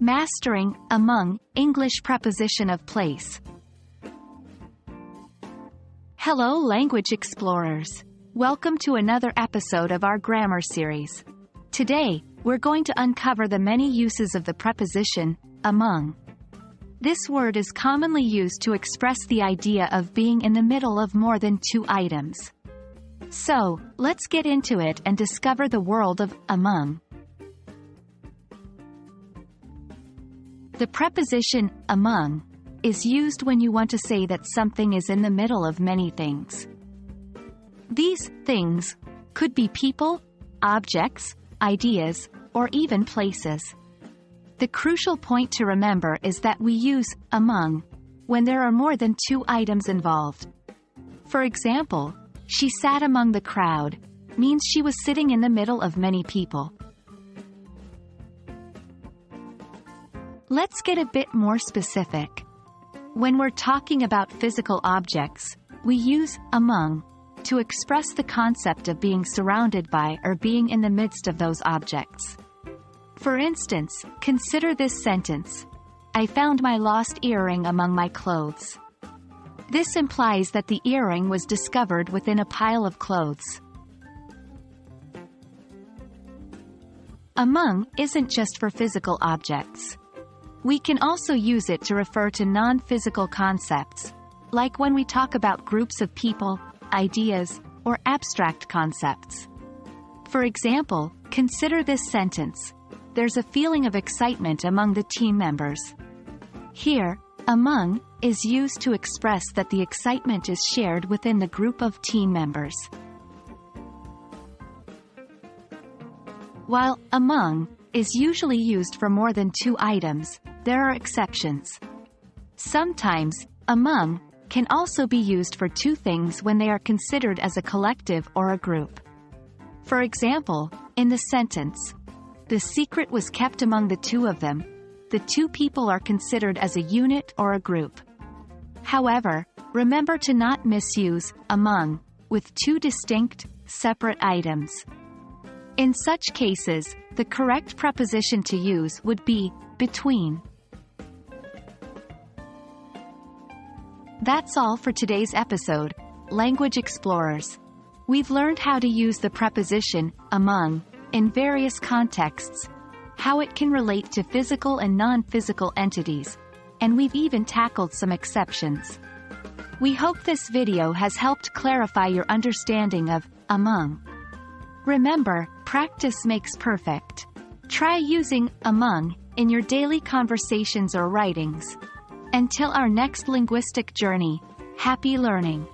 Mastering, among, English Preposition of Place. Hello language explorers. Welcome to another episode of our grammar series. Today, we're going to uncover the many uses of the preposition, among. This word is commonly used to express the idea of being in the middle of more than two items. So, let's get into it and discover the world of among. The preposition, among, is used when you want to say that something is in the middle of many things. These things could be people, objects, ideas, or even places. The crucial point to remember is that we use among when there are more than two items involved. For example, she sat among the crowd means she was sitting in the middle of many people. Let's get a bit more specific. When we're talking about physical objects, we use among to express the concept of being surrounded by or being in the midst of those objects. For instance, consider this sentence: I found my lost earring among my clothes. This implies that the earring was discovered within a pile of clothes. Among isn't just for physical objects. We can also use it to refer to non-physical concepts, like when we talk about groups of people, ideas, or abstract concepts. For example, consider this sentence: there's a feeling of excitement among the team members. Here, among is used to express that the excitement is shared within the group of team members. While among is usually used for more than two items, there are exceptions. Sometimes, among can also be used for two things when they are considered as a collective or a group. For example, in the sentence, the secret was kept among the two of them, the two people are considered as a unit or a group. However, remember to not misuse among with two distinct, separate items. In such cases, the correct preposition to use would be between. That's all for today's episode, Language Explorers. We've learned how to use the preposition among in various contexts, how it can relate to physical and non-physical entities, and we've even tackled some exceptions. We hope this video has helped clarify your understanding of among. Remember, practice makes perfect. Try using among in your daily conversations or writings. Until our next linguistic journey, happy learning!